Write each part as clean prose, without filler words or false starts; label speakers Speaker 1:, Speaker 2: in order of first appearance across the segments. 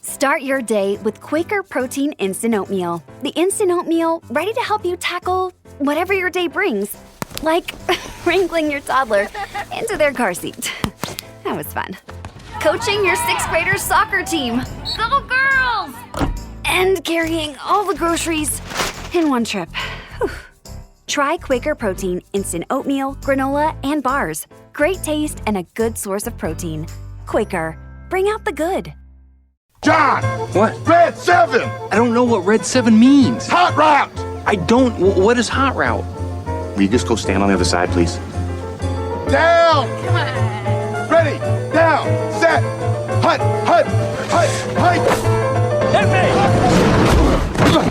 Speaker 1: Start your day with Quaker Protein Instant Oatmeal. The instant oatmeal ready to help you tackle whatever your day brings. Like wrangling your toddler into their car seat. That was fun. Coaching your 6th graders soccer team. Go girls! And carrying all the groceries in one trip. Whew. Try Quaker Protein Instant Oatmeal, granola, and bars. Great taste and a good source of protein. Quaker, bring out the good.
Speaker 2: John!
Speaker 3: What?
Speaker 2: Red 7!
Speaker 3: I don't know what Red 7 means.
Speaker 2: Hot route!
Speaker 3: I don't. What is hot route?
Speaker 4: Will you just go stand on the other side, please?
Speaker 2: Down! Come on! Ready! Down! Set! Hut! Hut! Hut! Hut!
Speaker 5: Hit me!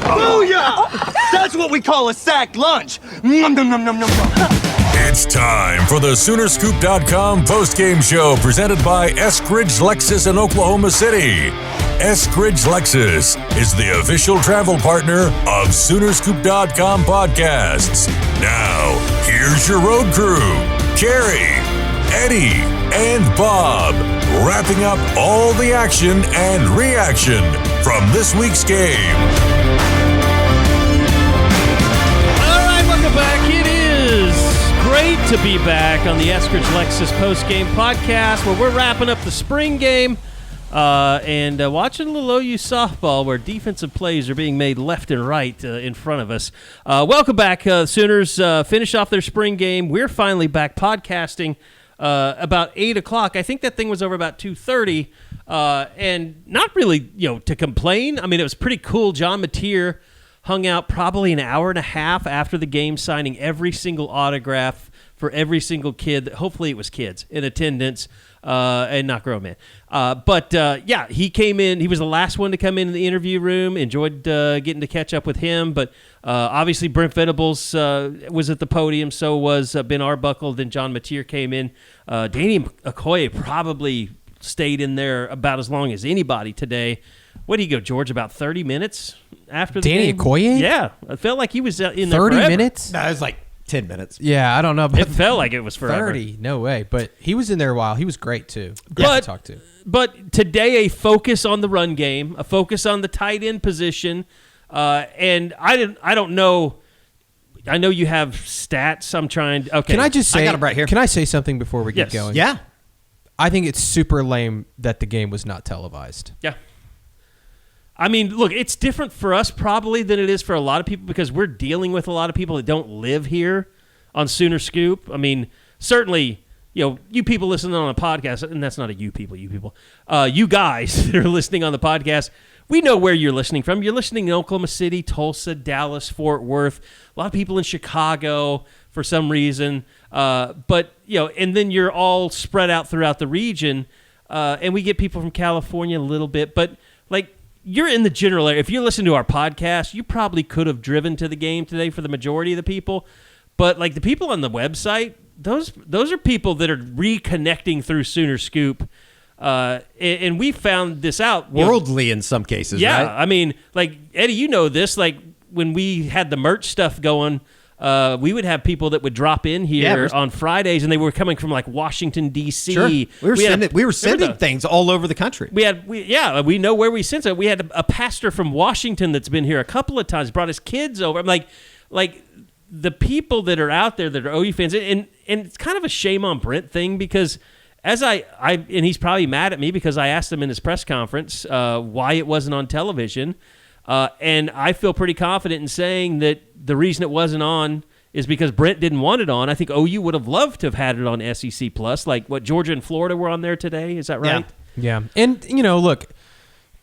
Speaker 5: Booyah! That's what we call a sack lunch. Nom, nom, nom, nom, nom, nom.
Speaker 6: It's time for the Soonerscoop.com postgame show presented by Eskridge Lexus in Oklahoma City. Eskridge Lexus is the official travel partner of Soonerscoop.com podcasts. Now, here's your road crew, Carey, Eddie, and Bob, wrapping up all the action and reaction from this week's game.
Speaker 7: All right, welcome back. It is great to be back on the Eskridge Lexus Postgame Podcast, where we're wrapping up the spring game and watching a little OU softball where defensive plays are being made left and right in front of us. Welcome back. Sooners finish off their spring game. We're finally back podcasting about 8 o'clock. I think that thing was over about 2:30, and not really, to complain. I mean, it was pretty cool. John Mateer hung out probably an hour and a half after the game, signing every single autograph for every single kid. Hopefully it was kids in attendance and not grown men. But he came in. He was the last one to come in the interview room. Enjoyed getting to catch up with him. But obviously Brent Venables was at the podium. So was Ben Arbuckle. Then John Mateer came in. Danny Okoye probably stayed in there about as long as anybody today. What did he go, George, about 30 minutes after the
Speaker 8: Danny
Speaker 7: game?
Speaker 8: Okoye?
Speaker 7: Yeah. It felt like he was in there
Speaker 8: 30
Speaker 7: forever.
Speaker 8: minutes?
Speaker 9: No, it was like 10 minutes.
Speaker 8: Yeah, I don't know. But
Speaker 7: It felt like it was forever.
Speaker 8: 30? No way. But he was in there a while. He was great, too. Great to talk to.
Speaker 7: But today, a focus on the run game, a focus on the tight end position. And I don't know. I know you have stats. I'm trying. Okay.
Speaker 8: Can I just say?
Speaker 9: I got him right here.
Speaker 8: Can I say something before we get going?
Speaker 9: Yeah.
Speaker 8: I think it's super lame that the game was not televised.
Speaker 7: Yeah. I mean, look, it's different for us probably than it is for a lot of people because we're dealing with a lot of people that don't live here on Sooner Scoop. I mean, certainly, you people listening on a podcast, and that's not a you people, you guys that are listening on the podcast, we know where you're listening from. You're listening in Oklahoma City, Tulsa, Dallas, Fort Worth, a lot of people in Chicago for some reason. But, and then you're all spread out throughout the region, and we get people from California a little bit, but like, you're in the general area. If you listen to our podcast, you probably could have driven to the game today for the majority of the people. But like the people on the website, those are people that are reconnecting through Sooner Scoop. And we found this out.
Speaker 9: Worldly in some cases,
Speaker 7: yeah,
Speaker 9: right?
Speaker 7: I mean, like, Eddie, you know this. Like, when we had the merch stuff going, we would have people that would drop in here on Fridays, and they were coming from like Washington D.C.
Speaker 9: Sure. We were sending things all over the country.
Speaker 7: We know where we sent it. We had a pastor from Washington that's been here a couple of times, brought his kids over. I'm like the people that are out there that are OU fans, and it's kind of a shame on Brent thing because as I and he's probably mad at me because I asked him in his press conference why it wasn't on television. And I feel pretty confident in saying that the reason it wasn't on is because Brent didn't want it on. I think OU would have loved to have had it on SEC Plus, like what Georgia and Florida were on there today. Is that right?
Speaker 8: Yeah. And, look,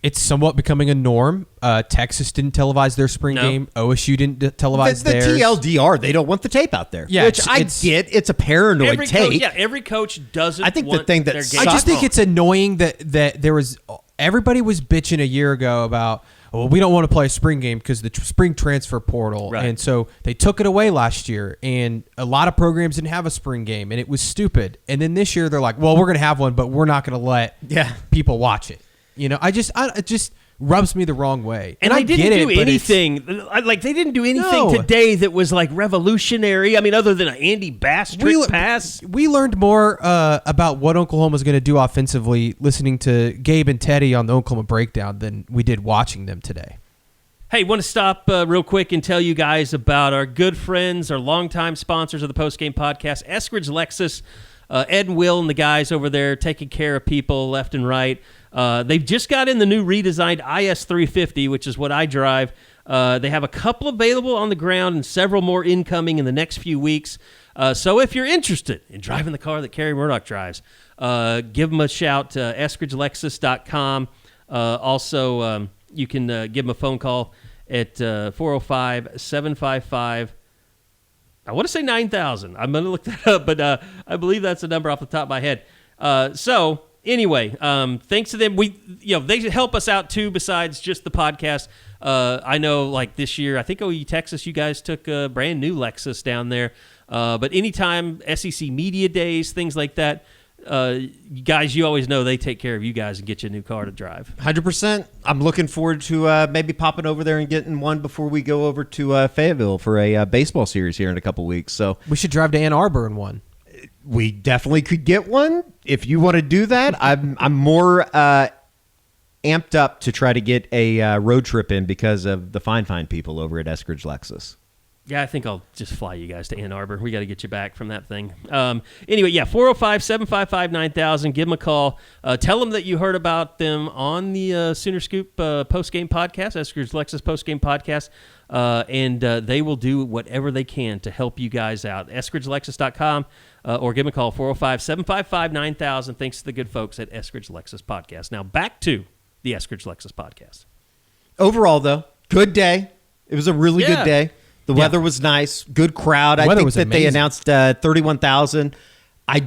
Speaker 8: it's somewhat becoming a norm. Texas didn't televise their spring game. OSU didn't televise theirs.
Speaker 9: The TLDR, they don't want the tape out there.
Speaker 8: Yeah,
Speaker 9: which I get. It's a paranoid take.
Speaker 7: Every coach doesn't
Speaker 9: I think
Speaker 7: want
Speaker 9: the thing that
Speaker 7: their
Speaker 9: sucks.
Speaker 7: game.
Speaker 8: I just think it's annoying that there was everybody was bitching a year ago about, well, we don't want to play a spring game because the spring transfer portal.
Speaker 7: Right.
Speaker 8: And so they took it away last year, and a lot of programs didn't have a spring game, and it was stupid. And then this year they're like, well, we're going to have one, but we're not going to let people watch it. it just rubs me the wrong way.
Speaker 7: And I didn't do anything. Like, they didn't do anything today that was, like, revolutionary. I mean, other than an Andy Bass pass.
Speaker 8: We learned more about what Oklahoma's going to do offensively listening to Gabe and Teddy on the Oklahoma Breakdown than we did watching them today.
Speaker 7: Hey, want to stop real quick and tell you guys about our good friends, our longtime sponsors of the Postgame Podcast, Eskridge Lexus. Ed and Will and the guys over there taking care of people left and right. They've just got in the new redesigned IS350, which is what I drive. They have a couple available on the ground and several more incoming in the next few weeks. So if you're interested in driving the car that Carey Murdoch drives, give them a shout, eskridgelexus.com. Also, you can give them a phone call at 405-755. I want to say 9,000. I'm going to look that up, but I believe that's a number off the top of my head. So anyway, thanks to them, they help us out too. Besides just the podcast, I know like this year, I think OU Texas, you guys took a brand new Lexus down there. But anytime SEC media days, things like that, guys, you always know they take care of you guys and get you a new car to drive.
Speaker 9: 100%. I'm looking forward to maybe popping over there and getting one before we go over to Fayetteville for a baseball series here in a couple weeks. So
Speaker 8: we should drive to Ann Arbor in one.
Speaker 9: We definitely could get one if you want to do that. I'm more amped up to try to get a road trip in because of the fine people over at Eskridge Lexus.
Speaker 7: Yeah, I think I'll just fly you guys to Ann Arbor. We got to get you back from that thing. Anyway, 405-755-9000. Give them a call. Tell them that you heard about them on the Sooner Scoop Postgame Podcast, Eskridge Lexus Postgame Podcast, and they will do whatever they can to help you guys out. EskridgeLexus.com or give them a call, 405-755-9000. Thanks to the good folks at Eskridge Lexus Podcast. Now back to the Eskridge Lexus Podcast.
Speaker 9: Overall, though, good day. It was a really good day. The weather was nice, good crowd. I think that they announced 31,000. I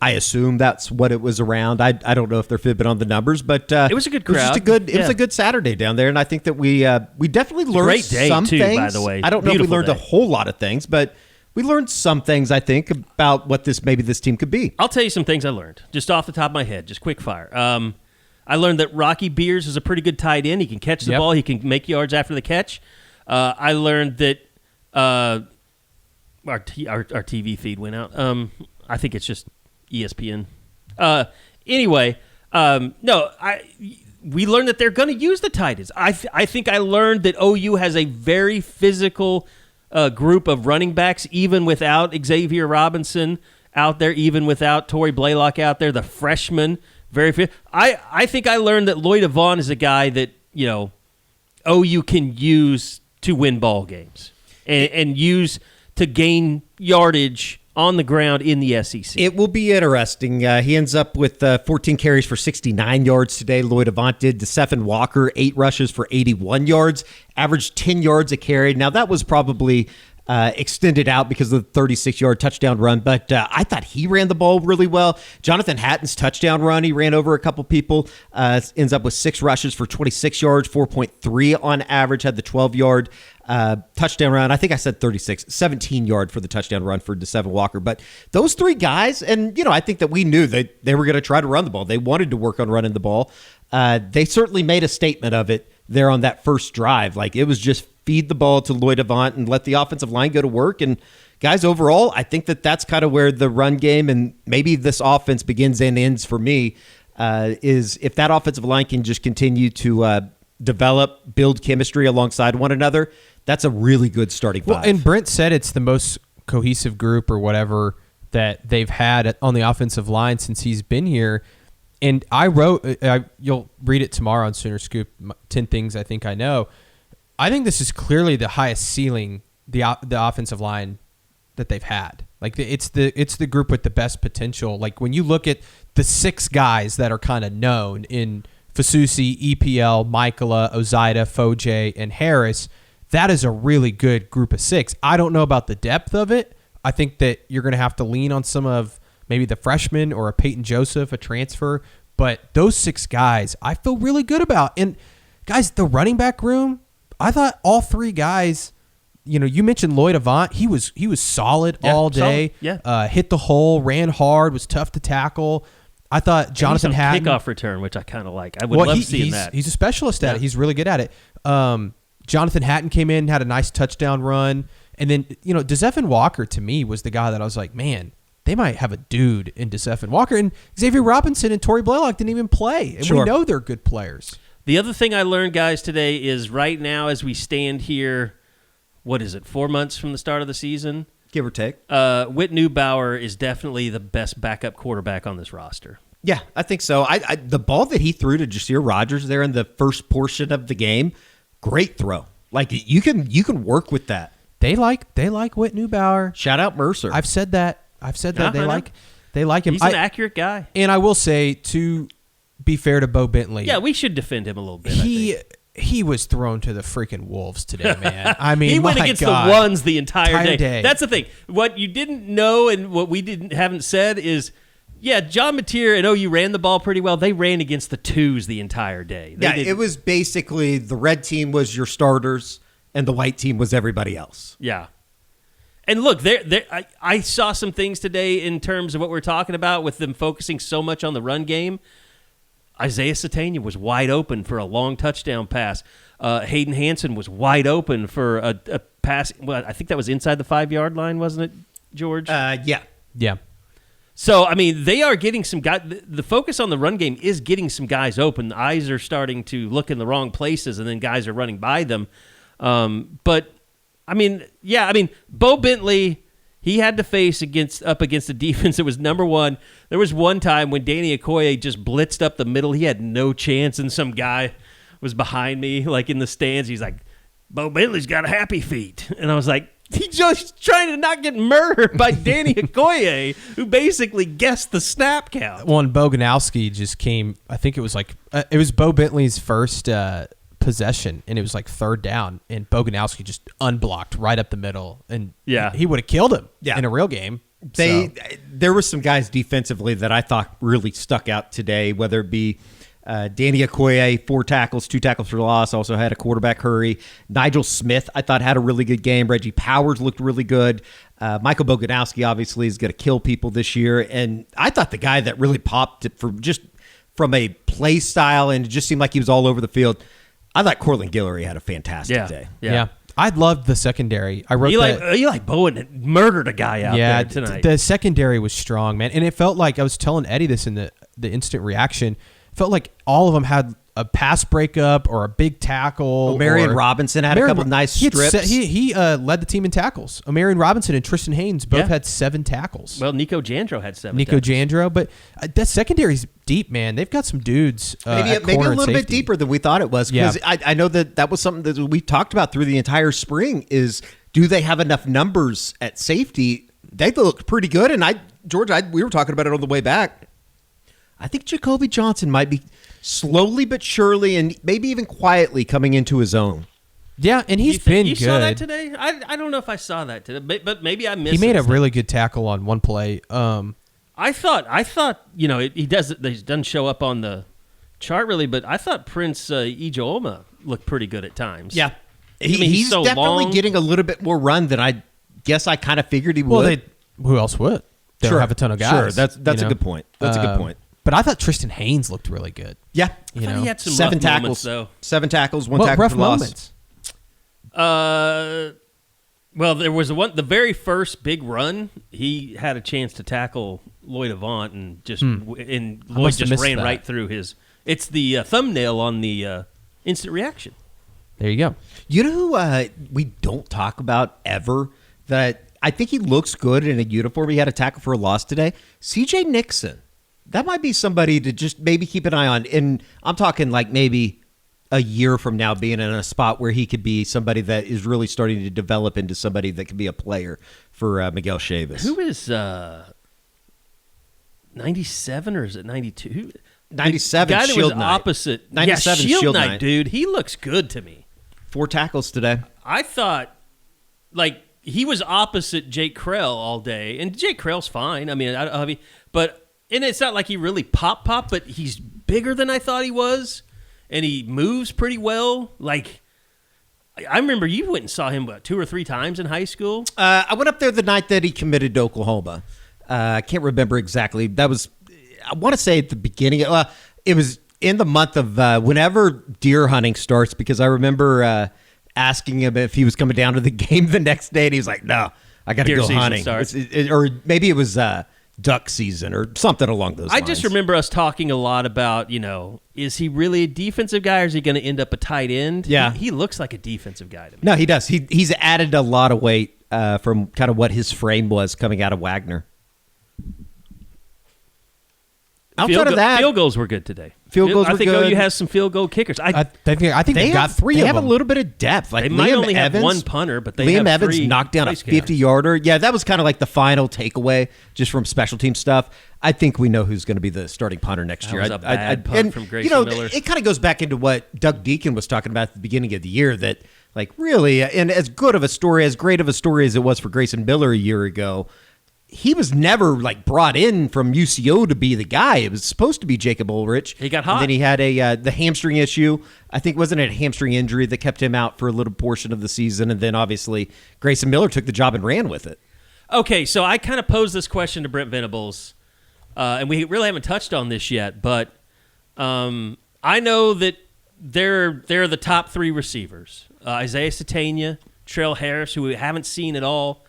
Speaker 9: assume that's what it was around. I don't know if they're fibbing on the numbers, but
Speaker 7: it was a good crowd.
Speaker 9: It was a good Saturday down there, and I think that we definitely learned some things. By the way, I don't know if we learned a whole lot of things, but we learned some things. I think about what this team could be.
Speaker 7: I'll tell you some things I learned just off the top of my head, just quick fire. I learned that Rocky Beers is a pretty good tight end. He can catch the ball. He can make yards after the catch. I learned that. Our TV feed went out. I think it's just ESPN. Anyway, we learned that they're going to use the tight ends. I think I learned that OU has a very physical group of running backs, even without Xavier Robinson out there, even without Torrey Blaylock out there, the freshman. I think I learned that Lloyd Vaughn is a guy that OU can use to win ball games. And use to gain yardage on the ground in the SEC.
Speaker 9: It will be interesting. He ends up with 14 carries for 69 yards today. Lloyd Avant did. DeSephon Walker, 8 rushes for 81 yards, averaged 10 yards a carry. Now, that was probably extended out because of the 36-yard touchdown run, but I thought he ran the ball really well. Jonathan Hatton's touchdown run, he ran over a couple people, ends up with 6 rushes for 26 yards, 4.3 on average, had the 12-yard touchdown run. I think I said 36, 17-yard for the touchdown run for DeSephon Walker. But those 3 guys, and I think that we knew that they were going to try to run the ball. They wanted to work on running the ball. They certainly made a statement of it there on that first drive. Like, it was just feed the ball to Lloyd Avant and let the offensive line go to work. And guys, overall, I think that that's kind of where the run game and maybe this offense begins and ends for me, is if that offensive line can just continue to develop, build chemistry alongside one another, that's a really good starting five.
Speaker 8: Well, and Brent said it's the most cohesive group or whatever that they've had on the offensive line since he's been here. And I wrote, you'll read it tomorrow on Sooner Scoop, 10 Things I Think I Know. I think this is clearly the highest ceiling, the offensive line that they've had. Like, it's the group with the best potential. Like, when you look at the 6 guys that are kind of known in Fasusi, EPL, Michaela, Ozaida, Foje, and Harris, that is a really good group of 6. I don't know about the depth of it. I think that you're going to have to lean on some of maybe the freshmen or a Peyton Joseph, a transfer. But those 6 guys, I feel really good about. And, guys, the running back room, I thought all 3 guys, you mentioned Lloyd Avant. He was solid all day.
Speaker 7: Solid. Yeah.
Speaker 8: Hit the hole, ran hard, was tough to tackle. I thought Jonathan
Speaker 7: he's on
Speaker 8: Hatton
Speaker 7: kickoff return, which I kind of like. I would love seeing that.
Speaker 8: He's a specialist at it. He's really good at it. Jonathan Hatton came in, had a nice touchdown run, and then DeSephon Walker to me was the guy that I was like, man, they might have a dude in DeSephon Walker, and Xavier Robinson and Torrey Blaylock didn't even play, and we know they're good players.
Speaker 7: The other thing I learned, guys, today is right now as we stand here, what is it, 4 months from the start of the season?
Speaker 9: Give or take.
Speaker 7: Whit Neubauer is definitely the best backup quarterback on this roster.
Speaker 9: Yeah, I think so. The ball that he threw to Jasir Rogers there in the first portion of the game, great throw. Like you can work with that.
Speaker 8: They like Whit Neubauer.
Speaker 9: Shout out Mercer.
Speaker 8: I've said that. They like him.
Speaker 7: He's an accurate guy.
Speaker 8: And I will say, to be fair to Bo Bentley,
Speaker 7: yeah, we should defend him a little bit.
Speaker 8: He was thrown to the freaking wolves today, man. I mean,
Speaker 7: he went against the ones the entire day. That's the thing. What you didn't know and what we haven't said is, yeah, John Mateer and OU ran the ball pretty well. They ran against the twos the entire day.
Speaker 9: It was basically the red team was your starters and the white team was everybody else.
Speaker 7: Yeah. And look, I saw some things today in terms of what we're talking about with them focusing so much on the run game. Isaiah Satania was wide open for a long touchdown pass. Hayden Hansen was wide open for a pass. Well, I think that was inside the 5-yard line, wasn't it, George?
Speaker 9: Yeah.
Speaker 7: So, I mean, they are getting some guys. The focus on the run game is getting some guys open. The eyes are starting to look in the wrong places, and then guys are running by them. But, I mean, Bo Bentley, he had to face up against a defense that was number one. There was one time when Danny Okoye just blitzed up the middle. He had no chance, and some guy was behind me, like in the stands. He's like, Bo Bentley's got a happy feet. And I was like, he's just trying to not get murdered by Danny Okoye, who basically guessed the snap count.
Speaker 8: Well, and Boganowski just came, I think it was it was Bo Bentley's first possession, and it was like third down, and Boganowski just unblocked right up the middle, and he would have killed him in a real game.
Speaker 9: There were some guys defensively that I thought really stuck out today, whether it be Danny Okoye, 4 tackles, 2 tackles for loss, also had a quarterback hurry. Nigel Smith, I thought, had a really good game. Reggie Powers looked really good. Michael Boganowski, obviously, is going to kill people this year, and I thought the guy that really popped from a play style and it just seemed like he was all over the field, I thought Cortland Guillory had a fantastic day.
Speaker 8: Yeah. I loved the secondary. I wrote
Speaker 7: Eli Bowen murdered a guy out there tonight.
Speaker 8: The secondary was strong, man. And it felt like, I was telling Eddie this in the instant reaction, felt like all of them had a pass breakup or a big tackle.
Speaker 9: Omarion Robinson had a couple nice strips.
Speaker 8: He led the team in tackles. Omarion Robinson and Tristan Haynes both had 7 tackles.
Speaker 7: Well, Nico Jandro had 7
Speaker 8: Nico Jandro, but that secondary's deep, man. They've got some dudes
Speaker 9: maybe a little bit deeper than we thought it was. Because I know that was something that we talked about through the entire spring is, do they have enough numbers at safety? They looked pretty good. And George, we were talking about it on the way back. I think Jacoby Johnson might be slowly but surely and maybe even quietly coming into his own.
Speaker 8: Yeah, and he's been good. You saw
Speaker 7: that today? I don't know if I saw that today, but maybe I missed it.
Speaker 8: He made a really good tackle on one play.
Speaker 7: I thought he doesn't show up on the chart really, but I thought Prince Ijeoma looked pretty good at times.
Speaker 9: Yeah. He's so definitely getting a little bit more run than I guess I kind of figured he would.
Speaker 8: Who else would? They don't have a ton of guys.
Speaker 9: Sure, that's a good point. That's a good point.
Speaker 8: But I thought Tristan Haynes looked really good.
Speaker 9: Yeah.
Speaker 7: He had some
Speaker 9: 7
Speaker 7: rough
Speaker 9: tackles,
Speaker 7: moments, though.
Speaker 9: 7 tackles, 1 tackle for loss.
Speaker 7: Well, there was the very first big run. He had a chance to tackle Lloyd Avant, and Lloyd just ran right through his. It's the thumbnail on the instant reaction.
Speaker 8: There you go.
Speaker 9: You know who we don't talk about ever that I think he looks good in a uniform? He had a tackle for a loss today. C.J. Nixon. That might be somebody to just maybe keep an eye on. And I'm talking like maybe a year from now being in a spot where he could be somebody that is really starting to develop into somebody that could be a player for Miguel Chavis.
Speaker 7: Who is 97 or is it 92?
Speaker 9: 97
Speaker 7: guy that
Speaker 9: Shield
Speaker 7: was
Speaker 9: Knight.
Speaker 7: Opposite.
Speaker 9: 97
Speaker 7: Shield Knight, dude. He looks good to me.
Speaker 9: 4 tackles today.
Speaker 7: I thought, he was opposite Jake Krell all day, and Jake Krell's fine. I mean, and it's not like he really pop, but he's bigger than I thought he was, and he moves pretty well. I remember you went and saw him 2 or 3 times in high school.
Speaker 9: I went up there the night that he committed to Oklahoma. I can't remember exactly. That was want to say at the beginning, it was in the month of whenever deer hunting starts, because I remember asking him if he was coming down to the game the next day, and he was like, "No, I got to go hunting." Or maybe it was duck season or something along those lines.
Speaker 7: I just remember us talking a lot about, is he really a defensive guy or is he going to end up a tight end?
Speaker 9: Yeah.
Speaker 7: He looks like a defensive guy to me.
Speaker 9: No, he does. He's added a lot of weight from kind of what his frame was coming out of Wagner. Outside of that,
Speaker 7: field goals were good today.
Speaker 9: Field goals were
Speaker 7: I think
Speaker 9: good.
Speaker 7: OU has some field goal kickers.
Speaker 8: I think they've got three
Speaker 9: They
Speaker 8: of
Speaker 9: have
Speaker 8: them.
Speaker 9: a little bit of depth. Like
Speaker 7: They
Speaker 9: Liam
Speaker 7: might only
Speaker 9: Evans,
Speaker 7: have one punter, but they
Speaker 9: Liam
Speaker 7: have
Speaker 9: Evans
Speaker 7: three
Speaker 9: knocked down a
Speaker 7: place guys.
Speaker 9: 50-yarder. Yeah, that was kind of like the final takeaway just from special team stuff. I think we know who's going to be the starting punter next year.
Speaker 7: was a bad punt from Grayson Miller.
Speaker 9: It kind of goes back into what Doug Deacon was talking about at the beginning of the year, that like really, and as good of a story, as great of a story as it was for Grayson Miller a year ago, he was never like brought in from UCO to be the guy. It was supposed to be Jacob Ulrich.
Speaker 7: He got hot.
Speaker 9: And then he had the hamstring issue. I think wasn't it a hamstring injury that kept him out for a little portion of the season, and then obviously Grayson Miller took the job and ran with it.
Speaker 7: Okay, so I kind of posed this question to Brent Venables, and we really haven't touched on this yet, but I know that they're the top three receivers. Isaiah Satania, Trell Harris, who we haven't seen at all.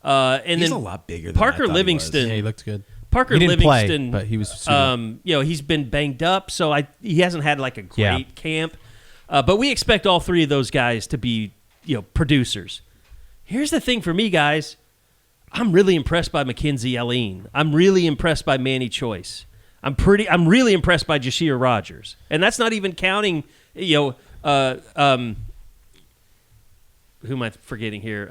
Speaker 7: And
Speaker 9: He's
Speaker 7: then
Speaker 9: a lot bigger than
Speaker 7: Parker
Speaker 9: I thought he
Speaker 7: Livingston.
Speaker 9: was.
Speaker 8: Yeah, he looked good.
Speaker 7: Parker
Speaker 8: He didn't
Speaker 7: Livingston,
Speaker 8: play, but he was
Speaker 7: he's been banged up, so he hasn't had like a great
Speaker 8: Yeah.
Speaker 7: camp. But we expect all three of those guys to be producers. Here's the thing for me, guys. I'm really impressed by Mackenzie Allen. I'm really impressed by Manny Choice. I'm really impressed by Jashir Rogers, and that's not even counting who am I forgetting here?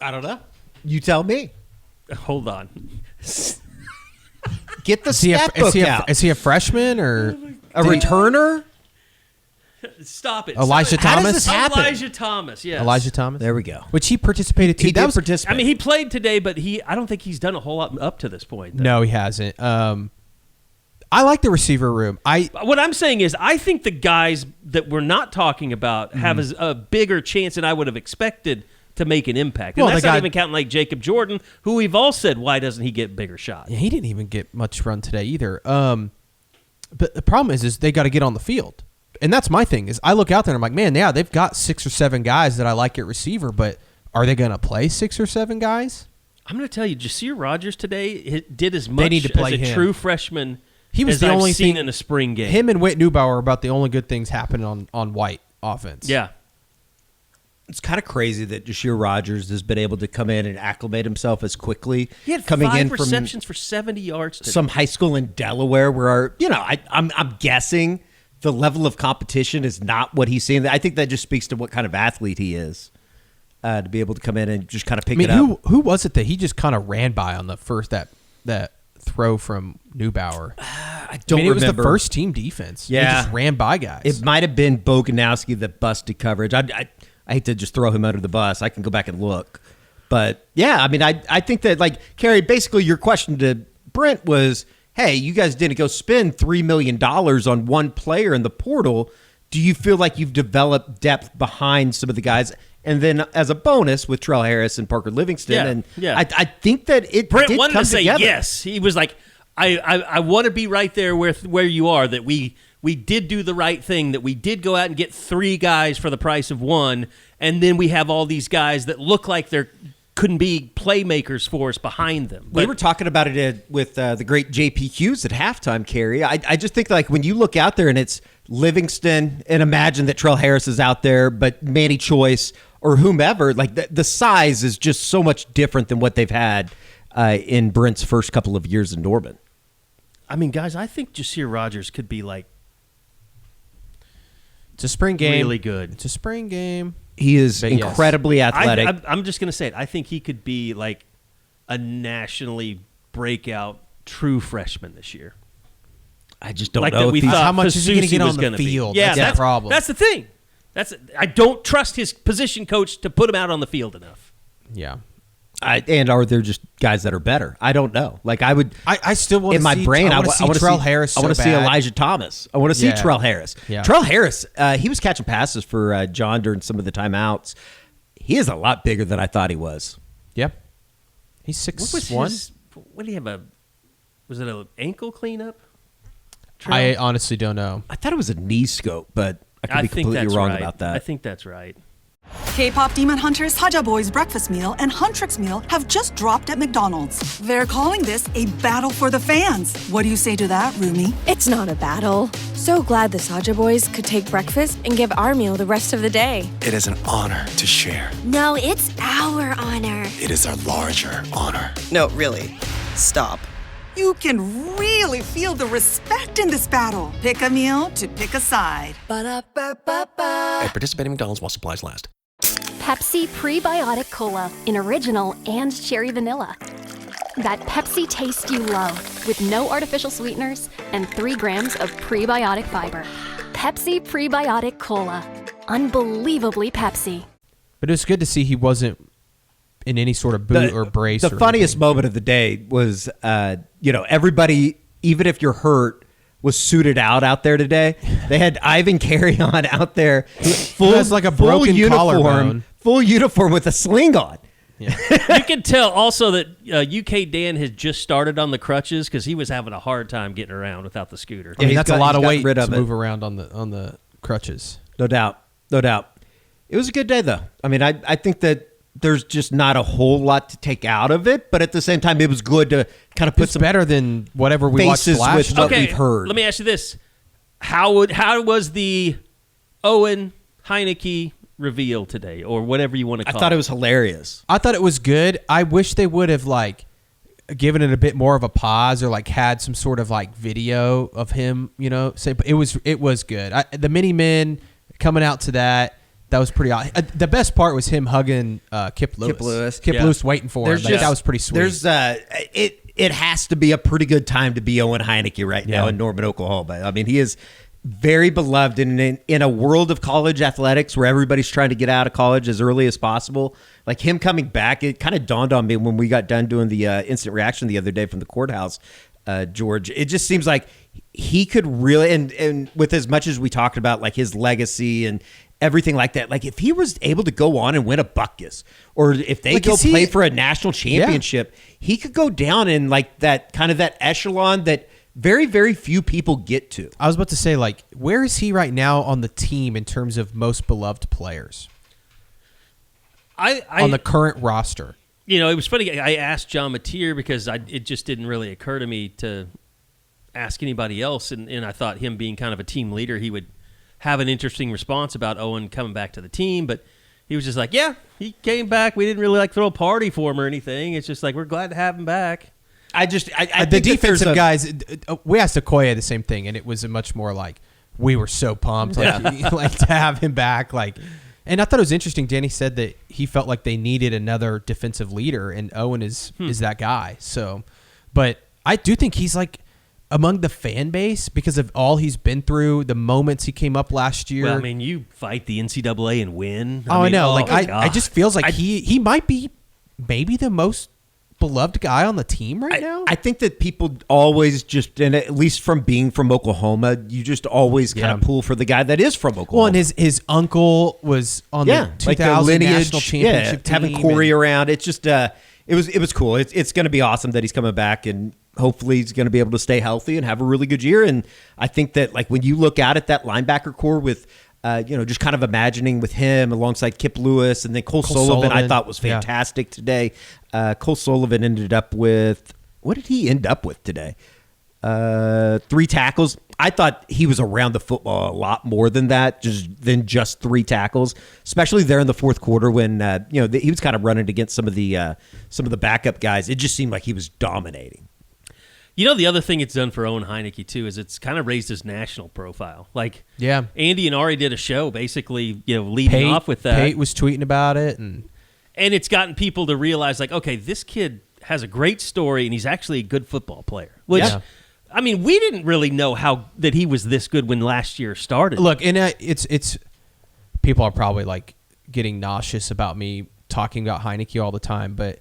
Speaker 9: I don't know. You tell me.
Speaker 7: Hold on.
Speaker 9: Get the stat book out.
Speaker 8: Is he a freshman or
Speaker 9: A returner?
Speaker 7: Stop it.
Speaker 8: Elijah
Speaker 9: How does
Speaker 8: Thomas?
Speaker 9: this happen?
Speaker 7: Elijah Thomas, yes.
Speaker 8: Elijah Thomas?
Speaker 9: There we go.
Speaker 8: Which he participated too.
Speaker 9: He did participate.
Speaker 7: I mean, he played today, but I don't think he's done a whole lot up to this point. Though.
Speaker 8: No, he hasn't. I like the receiver room.
Speaker 7: What I'm saying is, I think the guys that we're not talking about have a bigger chance than I would have expected to make an impact. And
Speaker 8: Well,
Speaker 7: that's
Speaker 8: the
Speaker 7: not
Speaker 8: guy-
Speaker 7: even counting like Jacob Jordan, who we've all said, why doesn't he get bigger shots?
Speaker 8: Yeah, he didn't even get much run today either. But the problem is they got to get on the field. And that's my thing is I look out there and I'm like, man, yeah, they've got 6 or 7 guys that I like at receiver, but are they going to play 6 or 7 guys?
Speaker 7: I'm going to tell you, Jahsir Rogers today did as much
Speaker 8: need to play
Speaker 7: as a
Speaker 8: him.
Speaker 7: true freshman
Speaker 8: He was
Speaker 7: as
Speaker 8: the
Speaker 7: I've
Speaker 8: only
Speaker 7: seen
Speaker 8: thing
Speaker 7: in a spring game.
Speaker 8: Him and Whit Neubauer are about the only good things happening on White offense.
Speaker 7: Yeah.
Speaker 9: It's kind of crazy that Jashir Rogers has been able to come in and acclimate himself as quickly.
Speaker 7: He had
Speaker 9: coming
Speaker 7: 5
Speaker 9: in from
Speaker 7: receptions for 70 yards today.
Speaker 9: some high school in Delaware where, I'm guessing the level of competition is not what he's seeing. I think that just speaks to what kind of athlete he is to be able to come in and just kind of pick it up.
Speaker 8: Who was it that he just kind of ran by on the first that throw from Neubauer?
Speaker 9: I don't
Speaker 8: It was
Speaker 9: remember.
Speaker 8: the first team defense.
Speaker 9: Yeah.
Speaker 8: They just ran by guys.
Speaker 9: It might have been Boganowski that busted coverage. I hate to just throw him under the bus. I can go back and look. But, yeah, I mean, I think that, like, Carey, basically your question to Brent was, hey, you guys didn't go spend $3 million on one player in the portal. Do you feel like you've developed depth behind some of the guys? And then as a bonus with Trell Harris and Parker Livingston.
Speaker 7: Yeah.
Speaker 9: I think that it
Speaker 7: Brent
Speaker 9: did
Speaker 7: wanted
Speaker 9: come
Speaker 7: to say
Speaker 9: together.
Speaker 7: yes. He was like, I want to be right there where you are, that we did do the right thing, that we did go out and get 3 guys for the price of 1, and then we have all these guys that look like they're couldn't be playmakers for us behind them.
Speaker 9: We were talking about it with the great JP Hughes at halftime, Carey. I just think like when you look out there and it's Livingston, and imagine that Trell Harris is out there, but Manny Choice or whomever, like the size is just so much different than what they've had in Brent's first couple of years in Norman.
Speaker 7: I mean, guys, I think Jahsir Rogers could be like
Speaker 8: it's a spring game.
Speaker 7: really good.
Speaker 8: It's a spring game.
Speaker 9: He is
Speaker 8: But yes.
Speaker 9: incredibly athletic.
Speaker 7: I'm just going to say it. I think he could be like a nationally breakout true freshman this year.
Speaker 9: I just don't
Speaker 7: Like
Speaker 9: know
Speaker 7: that we
Speaker 9: if he's-
Speaker 7: thought
Speaker 8: How much is he gonna
Speaker 7: Fasusi
Speaker 8: get on
Speaker 7: was
Speaker 8: the
Speaker 7: gonna be.
Speaker 8: field?
Speaker 7: Yeah,
Speaker 8: That's the problem.
Speaker 7: That's the thing. I don't trust his position coach to put him out on the field enough.
Speaker 8: Yeah.
Speaker 9: And are there just guys that are better? I don't know. Like I would,
Speaker 8: I still want to
Speaker 9: in my
Speaker 8: see,
Speaker 9: brain,
Speaker 8: I
Speaker 9: I
Speaker 8: want to see Trell Harris.
Speaker 9: I want to
Speaker 8: so
Speaker 9: see
Speaker 8: bad.
Speaker 9: Elijah Thomas. I want to see
Speaker 8: Yeah.
Speaker 9: Trell Harris.
Speaker 8: Yeah.
Speaker 9: Trell Harris, he was catching passes for John during some of the timeouts. He is a lot bigger than I thought he was.
Speaker 8: Yeah. He's
Speaker 7: What was
Speaker 8: 6'1".
Speaker 7: his? What did he have Was it an ankle cleanup?
Speaker 8: I honestly don't know.
Speaker 9: I thought it was a knee scope, but I could be
Speaker 7: think
Speaker 9: completely
Speaker 7: that's
Speaker 9: wrong
Speaker 7: right.
Speaker 9: about that.
Speaker 7: I think that's right.
Speaker 10: K-pop Demon Hunters Haja Boys breakfast meal and Huntrix meal have just dropped at McDonald's. They're calling this a battle for the fans. What do you say to that, Rumi?
Speaker 11: It's not a battle. So glad the Saja Boys could take breakfast and give our meal the rest of the day.
Speaker 12: It is an honor to share.
Speaker 13: No, it's our honor.
Speaker 12: It is our larger honor.
Speaker 14: No, really. Stop.
Speaker 10: You can really feel the respect in this battle. Pick a meal to pick a side.
Speaker 13: Ba-da-ba-ba-ba.
Speaker 12: At participating McDonald's while supplies last.
Speaker 1: Pepsi Prebiotic Cola in original and cherry vanilla. That Pepsi taste you love with no artificial sweeteners and 3 grams of prebiotic fiber. Pepsi Prebiotic Cola. Unbelievably Pepsi.
Speaker 8: But it was good to see he wasn't in any sort of boot or brace.
Speaker 9: The funniest moment of the day was, everybody, even if you're hurt, was suited out there today. They had Ivan Carey on out there, full
Speaker 8: like a broken collarbone.
Speaker 9: Full uniform with a sling on.
Speaker 8: Yeah.
Speaker 7: You can tell also that UK Dan has just started on the crutches because he was having a hard time getting around without the scooter.
Speaker 8: I mean, that's a lot of weight to move around on the crutches.
Speaker 9: No doubt. It was a good day, though. I mean, I think that there's just not a whole lot to take out of it, but at the same time, it was good to kind of put some
Speaker 8: better than whatever we watched last
Speaker 9: with what we've heard.
Speaker 7: Let me ask you this: how was the Owen Hineki reveal today, or whatever you want to call it?
Speaker 9: I thought it was hilarious.
Speaker 8: I thought it was good. I wish they would have given it a bit more of a pause or had some sort of video of him. Say, but it was good. The mini men coming out to that. That was pretty odd. The best part was him hugging Kip Lewis. Kip Lewis waiting for him. That was pretty sweet.
Speaker 9: It has to be a pretty good time to be Owen Hineki right now in Norman, Oklahoma. I mean, he is very beloved in a world of college athletics where everybody's trying to get out of college as early as possible. Like him coming back, it kind of dawned on me when we got done doing the instant reaction the other day from the courthouse, George. It just seems like he could really, and with as much as we talked about his legacy and everything like that, if he was able to go on and win a Buckus, or if they go play for a national championship, he could go down in that kind of that echelon that very, very few people get to.
Speaker 8: I was about to say, where is he right now on the team in terms of most beloved players? On the current roster.
Speaker 7: It was funny. I asked John Mateer because it just didn't really occur to me to ask anybody else, and I thought him being kind of a team leader, he would have an interesting response about Owen coming back to the team, but he was just yeah, he came back. We didn't really throw a party for him or anything. It's just we're glad to have him back.
Speaker 9: I
Speaker 8: the defensive guys, we asked Okoye the same thing, and it was a much more we were so pumped to have him back. And I thought it was interesting. Danny said that he felt like they needed another defensive leader, and Owen is that guy. So, but I do think he's among the fan base because of all he's been through, the moments he came up last year.
Speaker 7: Well, I mean, you fight the NCAA and win.
Speaker 8: I know. I just feels like he might be maybe the most beloved guy on the team right now.
Speaker 9: I think that people always just, and at least from being from Oklahoma, you just always kind of pull for the guy that is from Oklahoma.
Speaker 8: Well, and his uncle was on the 2000
Speaker 9: lineage,
Speaker 8: national championship team.
Speaker 9: Having Corey around, it's just it was cool. It's going to be awesome that he's coming back, and hopefully he's going to be able to stay healthy and have a really good year. And I think that when you look out at that linebacker core with just kind of imagining with him alongside Kip Lewis and then Cole Sullivan, I thought was fantastic today. Cole Sullivan ended up with, what did he end up with today? 3 tackles. I thought he was around the football a lot more than that, than just 3 tackles, especially there in the fourth quarter when he was kind of running against some of the backup guys. It just seemed like he was dominating.
Speaker 7: The other thing it's done for Owen Hineki, too, is it's kind of raised his national profile. Andy and Ari did a show, basically, leading off with that.
Speaker 8: Pate was tweeting about it. And
Speaker 7: it's gotten people to realize, okay, this kid has a great story, and he's actually a good football player. Which, I mean, we didn't really know that he was this good when last year started.
Speaker 8: Look, and it's people are probably, getting nauseous about me talking about Hineki all the time, but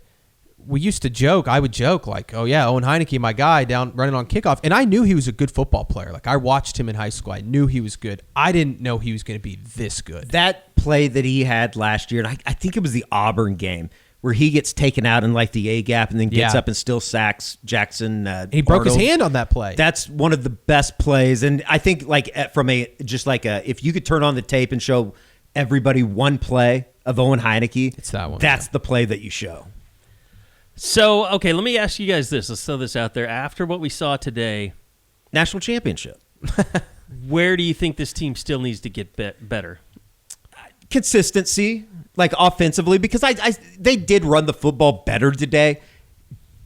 Speaker 8: we used to joke. I would joke oh yeah, Owen Hineki, my guy, down running on kickoff, and I knew he was a good football player. I watched him in high school. I knew he was good. I didn't know he was going to be this good.
Speaker 9: That play that he had last year, and I think it was the Auburn game, where he gets taken out in like the A gap and then gets
Speaker 8: Yeah.
Speaker 9: up and still sacks Jackson.
Speaker 8: He broke his
Speaker 9: Arnold.
Speaker 8: hand on that play.
Speaker 9: That's one of the best plays. And I think if you could turn on the tape and show everybody one play of Owen Hineki,
Speaker 8: it's that one.
Speaker 9: That's the play that you show.
Speaker 7: So, okay, let me ask you guys this. Let's throw this out there. After what we saw today,
Speaker 9: national championship.
Speaker 7: Where do you think this team still needs to get better?
Speaker 9: Consistency, like offensively, because they did run the football better today.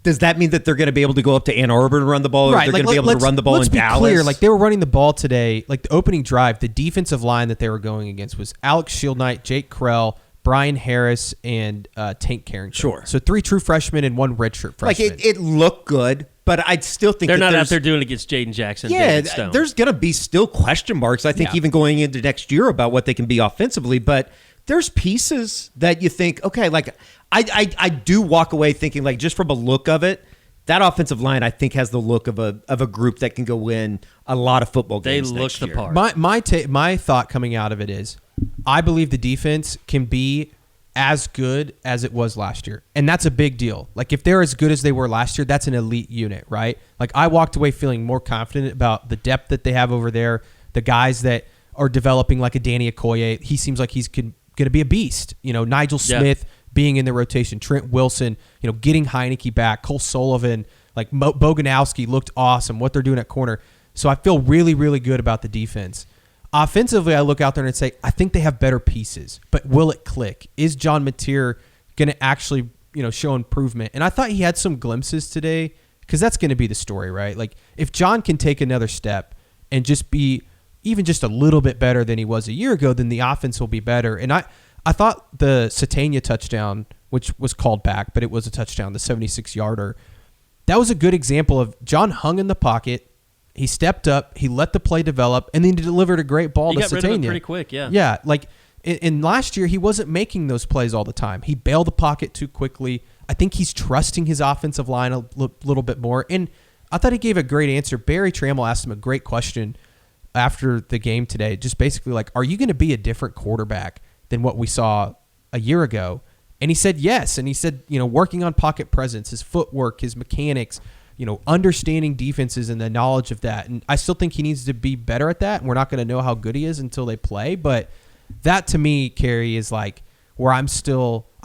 Speaker 9: Does that mean that they're going to be able to go up to Ann Arbor and run the ball, or they're going to be able to run the ball in Dallas?
Speaker 8: Let's be clear. Like, they were running the ball today. Like, the opening drive, the defensive line that they were going against was Alex Shieldknight, Jake Krell, Brian Harris, and Tank Carrington.
Speaker 9: Sure.
Speaker 8: So 3 true freshmen and 1 redshirt freshman.
Speaker 9: Like, it looked good, but I'd still think
Speaker 7: they're not out there doing it against Jaden Jackson.
Speaker 9: Yeah,
Speaker 7: David Stone.
Speaker 9: there's going to be still question marks, I think, even going into next year about what they can be offensively. But there's pieces that you think, okay, like I do walk away thinking, like, just from a look of it, that offensive line, I think, has the look of a group that can go win a lot of football games next year.
Speaker 8: My thought coming out of it is, I believe the defense can be as good as it was last year. And that's a big deal. Like, if they're as good as they were last year, that's an elite unit, right? Like, I walked away feeling more confident about the depth that they have over there, the guys that are developing, like a Danny Okoye. He seems like he's going to be a beast. You know, Nigel Smith being in the rotation, Trent Wilson, you know, getting Hineki back, Cole Sullivan, like Boganowski looked awesome, what they're doing at corner. So I feel really, really good about the defense. Offensively, I look out there and say, I think they have better pieces, but will it click? Is John Mateer going to actually, you know, show improvement? And I thought he had some glimpses today, because that's going to be the story, right? Like, if John can take another step and just be even just a little bit better than he was a year ago, then the offense will be better. And I thought the Satania touchdown, which was called back, but it was a touchdown, the 76-yarder, that was a good example of John hung in the pocket. He stepped up, he let the play develop, and then he delivered a great ball to Satania.
Speaker 7: He got rid of it pretty quick, yeah.
Speaker 8: Yeah, like, in last year, he wasn't making those plays all the time. He bailed the pocket too quickly. I think he's trusting his offensive line a little bit more. And I thought he gave a great answer. Barry Trammell asked him a great question after the game today, just basically like, are you going to be a different quarterback than what we saw a year ago? And he said yes. And he said, you know, working on pocket presence, his footwork, his mechanics, you know, understanding defenses and the knowledge of that. And I still think he needs to be better at that. And we're not going to know how good he is until they play. But that, to me, Carey, is like where I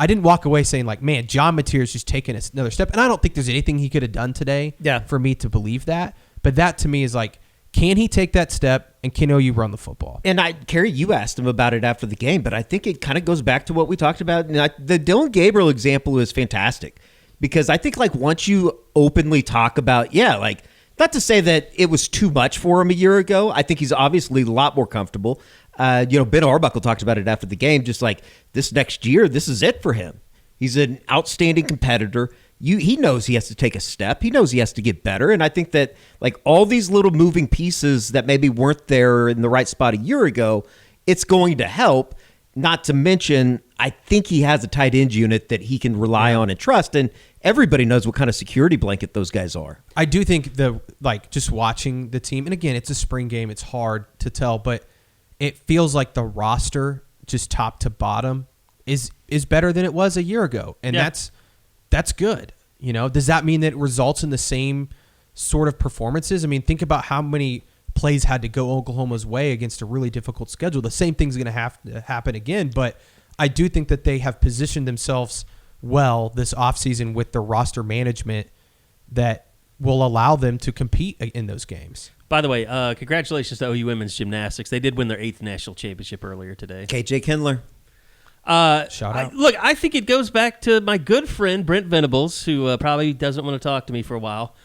Speaker 8: didn't walk away saying, like, man, John Mateer's just taking another step. And I don't think there's anything he could have done today for me to believe that. But that, to me, is like, can he take that step, and can OU run the football?
Speaker 9: And Carey, you asked him about it after the game, but I think it kind of goes back to what we talked about. The Dylan Gabriel example is fantastic, because I think, like, once you openly talk about, like, not to say that it was too much for him a year ago. I think he's obviously a lot more comfortable. Ben Arbuckle talked about it after the game, just like, this next year, this is it for him. He's an outstanding competitor. He knows he has to take a step. He knows he has to get better. And I think that, like, all these little moving pieces that maybe weren't there in the right spot a year ago, it's going to help. Not to mention, I think he has a tight end unit that he can rely on and trust. And everybody knows what kind of security blanket those guys are.
Speaker 8: I do think just watching the team, and again, it's a spring game, it's hard to tell, but it feels like the roster, just top to bottom, is better than it was a year ago. And that's good. You know, does that mean that it results in the same sort of performances? I mean, think about how many plays had to go Oklahoma's way against a really difficult schedule. The same thing's going to have to happen again, but I do think that they have positioned themselves well this offseason with the roster management that will allow them to compete in those games.
Speaker 7: By the way, congratulations to OU women's gymnastics. They did win their 8th national championship earlier today.
Speaker 9: KJ Kindler.
Speaker 8: Shout out.
Speaker 7: Look, I think it goes back to my good friend Brent Venables, who probably doesn't want to talk to me for a while.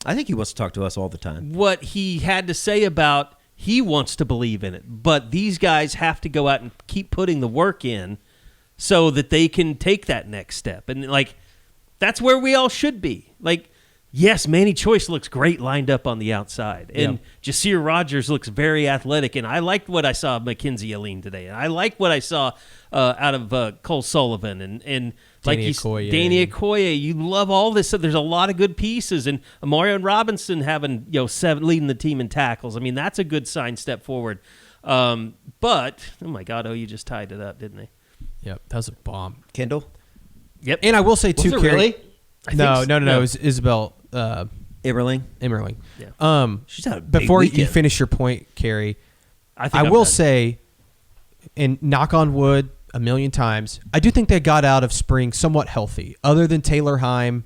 Speaker 9: I think he wants to talk to us all the time.
Speaker 7: What he had to say about he wants to believe in it, but these guys have to go out and keep putting the work in so that they can take that next step. And, like, that's where we all should be. Like, yes, Manny Choice looks great lined up on the outside. And Jasir Rogers looks very athletic. And I liked what I saw of Mackenzie Aline today. And I liked what I saw out of Cole Sullivan. And like Danny Okoye. You love all this. So there's a lot of good pieces. And Amarion Robinson having, 7, leading the team in tackles. I mean, that's a good sign step forward. But, oh my God, you just tied it up, didn't they?
Speaker 8: Yep, that was a bomb.
Speaker 9: Kendall?
Speaker 7: Yep.
Speaker 8: And I will say too,
Speaker 9: Was it
Speaker 8: Carey.
Speaker 9: really?
Speaker 8: No. It was Isabel.
Speaker 9: Immerling.
Speaker 8: Yeah.
Speaker 9: She's had a big
Speaker 8: before you
Speaker 9: weekend.
Speaker 8: finish your point, Carey,
Speaker 7: I
Speaker 8: I will say, and knock on wood a million times, I do think they got out of spring somewhat healthy. Other than Taylor Heim,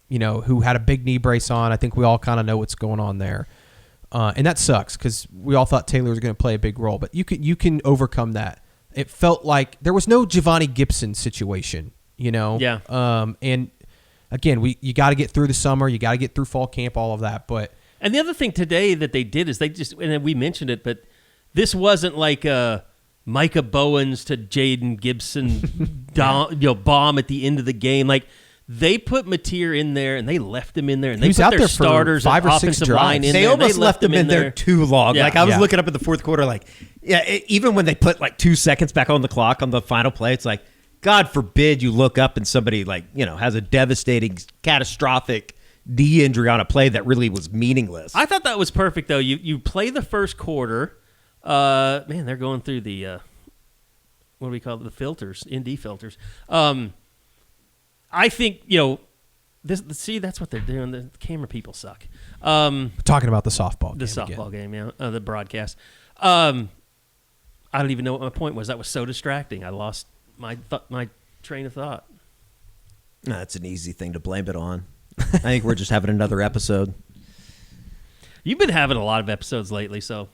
Speaker 8: who had a big knee brace on. I think we all kind of know what's going on there. And that sucks because we all thought Taylor was going to play a big role. But you can overcome that. It felt like there was no Giovanni Gibson situation,
Speaker 7: Yeah.
Speaker 8: And again, you got to get through the summer. You got to get through fall camp, all of that.
Speaker 7: And the other thing today that they did is they just, and we mentioned it, but this wasn't like Micah Bowens to Jaden Gibson bomb at the end of the game. Like, they put Mateer in there, and they left him in there, and they put their starters and offensive line in there.
Speaker 9: They almost left him in there too long.
Speaker 7: Yeah.
Speaker 9: Like, I was looking up at the fourth quarter, like, even when they put like 2 seconds back on the clock on the final play, it's like, God forbid you look up and somebody has a devastating, catastrophic knee injury on a play that really was meaningless.
Speaker 7: I thought that was perfect, though. You play the first quarter. Man, they're going through the what do we call it? The filters, ND filters. I think that's what they're doing. The camera people suck.
Speaker 8: Talking about the softball game.
Speaker 7: The softball game, yeah, the broadcast. I don't even know what my point was. That was so distracting. I lost my train of thought.
Speaker 9: That's an easy thing to blame it on. I think we're just having another episode.
Speaker 7: You've been having a lot of episodes lately, so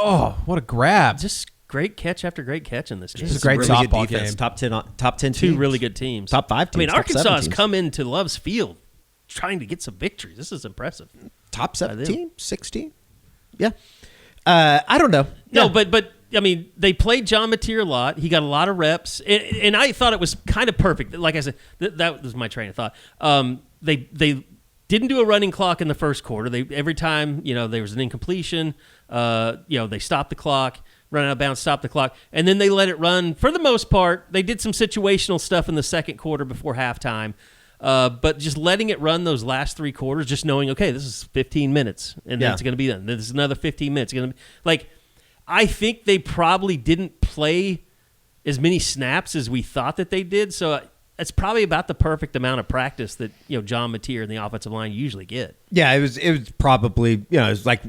Speaker 8: Oh, what a grab!
Speaker 7: Just great catch after great catch in this game.
Speaker 8: This is a great
Speaker 9: really
Speaker 8: softball
Speaker 9: good defense.
Speaker 8: game.
Speaker 9: Top 10
Speaker 7: Two
Speaker 9: teams.
Speaker 7: really good teams.
Speaker 9: Top 5 teams.
Speaker 7: I mean,
Speaker 9: top
Speaker 7: Arkansas
Speaker 9: 7
Speaker 7: has
Speaker 9: teams.
Speaker 7: come into Love's Field trying to get some victories. This is impressive.
Speaker 9: Top 17, 16. Yeah. I don't know.
Speaker 7: No,
Speaker 9: Yeah.
Speaker 7: but I mean, they played John Mateer a lot. He got a lot of reps, and I thought it was kind of perfect. Like I said, that was my train of thought. They didn't do a running clock in the first quarter. Every time there was an incompletion, they stopped the clock, run out of bounds, stopped the clock, and then they let it run. For the most part, they did some situational stuff in the second quarter before halftime. But just letting it run those last 3 quarters, just knowing, okay, this is 15 minutes, and then it's going to be done. This is another 15 minutes. It's going to be like, I think they probably didn't play as many snaps as we thought that they did. So it's probably about the perfect amount of practice that John Mateer and the offensive line usually get.
Speaker 9: Yeah, it was probably it was like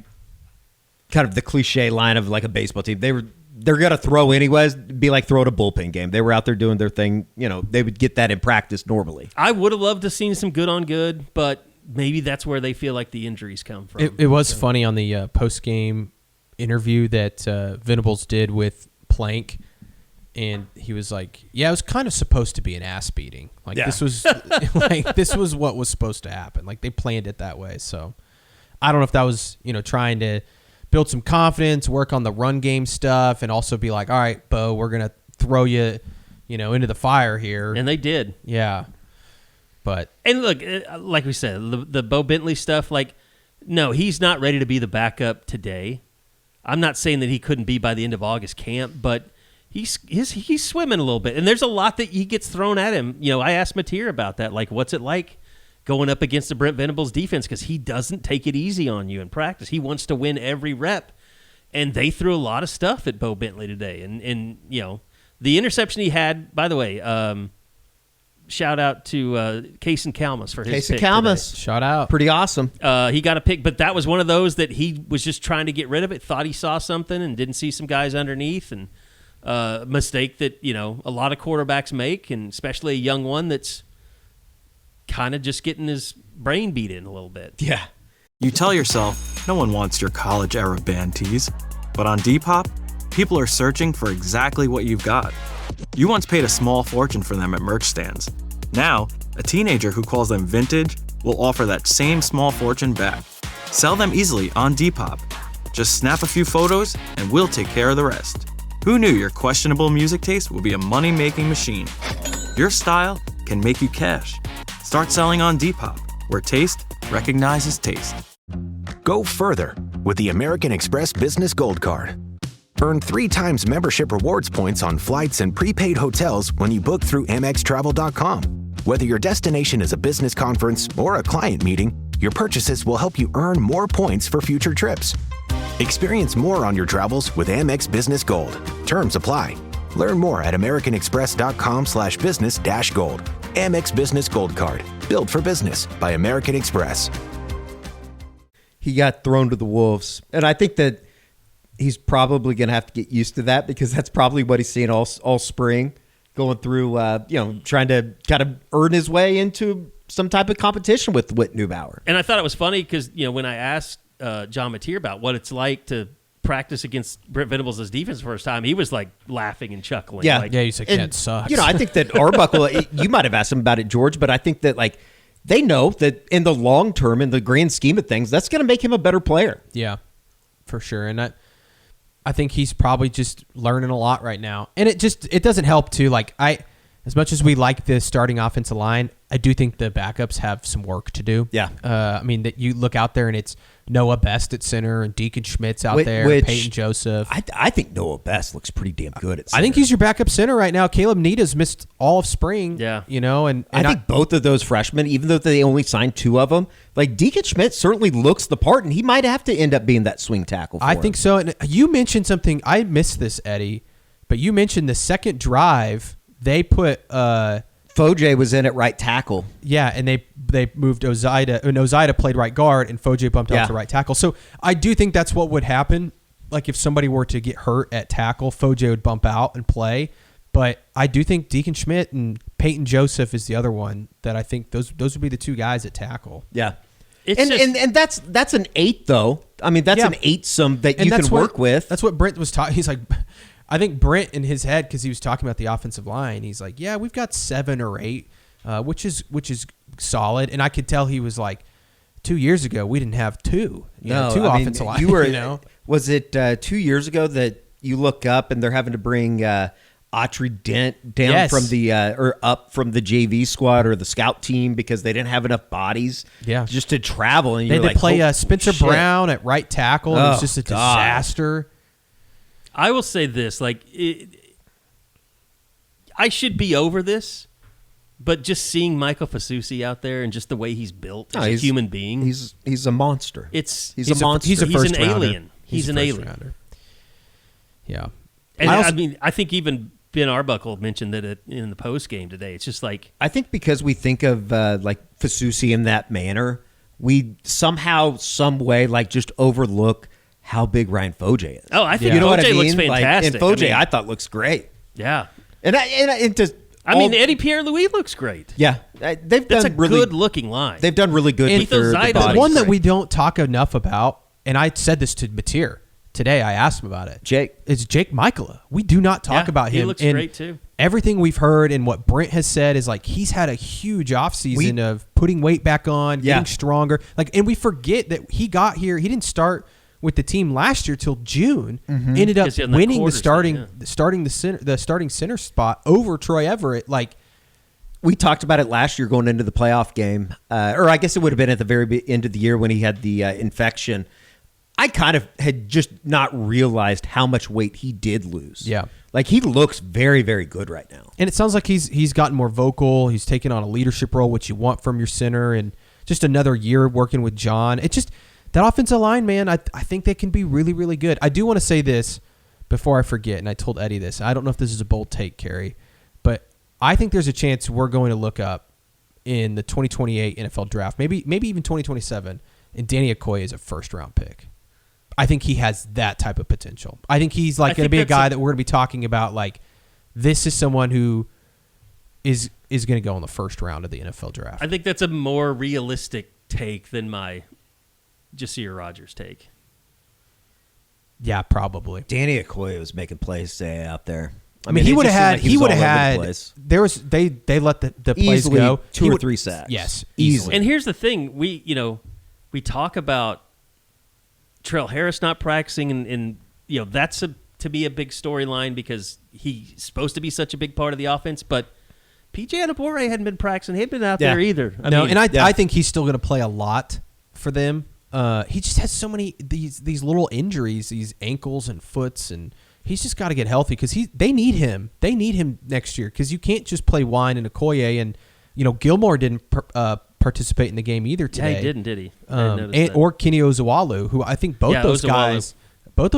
Speaker 9: kind of the cliche line of like a baseball team. They're gonna throw anyways. It'd be like throwing a bullpen game. They were out there doing their thing. They would get that in practice normally.
Speaker 7: I would have loved to have seen some good on good, but maybe that's where they feel like the injuries come from.
Speaker 8: It was funny on the post-game interview that Venables did with Plank, and he was like, "Yeah, it was kind of supposed to be an ass beating. Like this was this was what was supposed to happen. Like they planned it that way." So I don't know if that was trying to build some confidence, work on the run game stuff, and also be like, "All right, Bo, we're gonna throw you, into the fire here."
Speaker 7: And they did.
Speaker 8: Yeah. But
Speaker 7: and look, like we said, the Bo Bentley stuff. Like, no, he's not ready to be the backup today. I'm not saying that he couldn't be by the end of August camp, but he's swimming a little bit, and there's a lot that he gets thrown at him. I asked Mateer about that. Like, what's it like going up against the Brent Venables defense? Because he doesn't take it easy on you in practice. He wants to win every rep, and they threw a lot of stuff at Bo Bentley today. And the interception he had, by the way, shout out to Kaysen Kalmas for his pick today.
Speaker 8: Shout out.
Speaker 9: Pretty awesome.
Speaker 7: He got a pick, but that was one of those that he was just trying to get rid of it, thought he saw something and didn't see some guys underneath, and mistake that a lot of quarterbacks make, and especially a young one that's kind of just getting his brain beat in a little bit.
Speaker 9: Yeah.
Speaker 15: You tell yourself no one wants your college-era band tees, but on Depop, people are searching for exactly what you've got. You once paid a small fortune for them at merch stands. Now, a teenager who calls them vintage will offer that same small fortune back. Sell them easily on Depop. Just snap a few photos and we'll take care of the rest. Who knew your questionable music taste would be a money-making machine? Your style can make you cash. Start selling on Depop, where taste recognizes taste.
Speaker 16: Go further with the American Express Business Gold Card. Earn 3 times membership rewards points on flights and prepaid hotels when you book through AmexTravel.com. Whether your destination is a business conference or a client meeting, your purchases will help you earn more points for future trips. Experience more on your travels with Amex Business Gold. Terms apply. Learn more at americanexpress.com/business-gold. Amex Business Gold Card. Built for business by American Express.
Speaker 9: He got thrown to the wolves. And I think that he's probably going to have to get used to that because that's probably what he's seen all spring, going through, trying to kind of earn his way into some type of competition with Whit Neubauer.
Speaker 7: And I thought it was funny because, when I asked John Mateer about what it's like to practice against Brent Venables' defense the first time, he was like laughing and chuckling.
Speaker 9: Yeah,
Speaker 8: he's like, that sucks.
Speaker 9: I think that Arbuckle, you might have asked him about it, George, but I think that they know that in the long term, in the grand scheme of things, that's going to make him a better player.
Speaker 8: Yeah, for sure. And I think he's probably just learning a lot right now. And it doesn't help too. As much as we like the starting offensive line, I do think the backups have some work to do.
Speaker 9: Yeah.
Speaker 8: That you look out there and it's Noah Best at center and Deacon Schmidt's out there, Peyton Joseph.
Speaker 9: I think Noah Best looks pretty damn good at center.
Speaker 8: I think he's your backup center right now. Caleb Nita's missed all of spring.
Speaker 7: Yeah.
Speaker 8: And
Speaker 9: I think both of those freshmen, even though they only signed 2 of them, Deacon Schmidt certainly looks the part, and he might have to end up being that swing tackle for
Speaker 8: I
Speaker 9: him.
Speaker 8: think so. And you mentioned something. I missed this, Eddie, but you mentioned the second drive they put
Speaker 9: Foje was in at right tackle.
Speaker 8: Yeah, and they moved Ozaida, and Ozaida played right guard, and Foje bumped out to right tackle. So I do think that's what would happen. If somebody were to get hurt at tackle, Foje would bump out and play. But I do think Deacon Schmidt and Peyton Joseph is the other one that I think those would be the 2 guys at tackle.
Speaker 9: Yeah. And that's an 8 though. That's an 8-some that you can work with.
Speaker 8: That's what Brent was talking. He's like, I think Brent in his head, because he was talking about the offensive line, he's like, yeah, we've got 7 or 8, which is solid. And I could tell he was like, 2 years ago we didn't have 2 offensive line.
Speaker 9: Was it 2 years ago that you look up and they're having to bring Autry Dent down from the or up from the JV squad or the scout team because they didn't have enough bodies just to travel. And
Speaker 8: they had to play Spencer Brown at right tackle. And it was just a disaster.
Speaker 7: I will say this, I should be over this, but just seeing Michael Fasusi out there and just the way he's built as a human being.
Speaker 9: He's a monster.
Speaker 7: He's
Speaker 9: a monster.
Speaker 8: He's an
Speaker 7: alien. He's an alien.
Speaker 8: Rounder. Yeah.
Speaker 7: And I think even Ben Arbuckle mentioned that in the post game today. It's just I
Speaker 9: think because we think of Fasusi in that manner, we somehow, some way, just overlook how big Ryan Foje is.
Speaker 7: Oh, I think Foje looks fantastic.
Speaker 9: And Foje, I thought, looks great.
Speaker 7: Yeah.
Speaker 9: Eddie
Speaker 7: Pierre-Louis looks great.
Speaker 9: Yeah.
Speaker 7: That's a good-looking line.
Speaker 9: They've done really good with their bodies.
Speaker 8: The one that we don't talk enough about, and I said this to Mateer today, I asked him about it. It's Jake Michaela. We do not talk about him.
Speaker 7: He looks great, too.
Speaker 8: Everything we've heard and what Brent has said is he's had a huge offseason of putting weight back on, getting stronger. And we forget that he got here. He didn't start with the team last year till June, ended up winning the starting center spot over Troy Everett.
Speaker 9: We talked about it last year going into the playoff game, or I guess it would have been at the very end of the year when he had the infection. I kind of had just not realized how much weight he did lose.
Speaker 8: Yeah.
Speaker 9: He looks very, very good right now.
Speaker 8: And it sounds like he's gotten more vocal. He's taken on a leadership role, which you want from your center, and just another year working with John. It just... That offensive line, man, I think they can be really, really good. I do want to say this before I forget, and I told Eddie this. I don't know if this is a bold take, Carey, but I think there's a chance we're going to look up in the 2028 NFL draft, maybe even 2027, and Danny Okoye is a first-round pick. I think he has that type of potential. I think he's going to be a guy that we're going to be talking about. This is someone who is going to go in the first round of the NFL draft.
Speaker 7: I think that's a more realistic take than my Jasir Rogers take.
Speaker 8: Yeah, probably.
Speaker 9: Danny Okoye was making plays today out there.
Speaker 8: He would have had. There was they let the plays go.
Speaker 9: 2 or 3 sacks.
Speaker 8: Yes, easily.
Speaker 7: And here's the thing: we talk about Trell Harris not practicing, and that's to be a big storyline because he's supposed to be such a big part of the offense, but PJ Adebawore hadn't been practicing. He hadn't been out there either.
Speaker 8: I think he's still going to play a lot for them. He just has so many these little injuries, these ankles and foots, and he's just got to get healthy because they need him. They need him next year because you can't just play Wine and Okoye, and Gilmore didn't participate in the game either today.
Speaker 7: Yeah, he didn't, did he?
Speaker 8: Or Kenny Ozawalu, who I think both those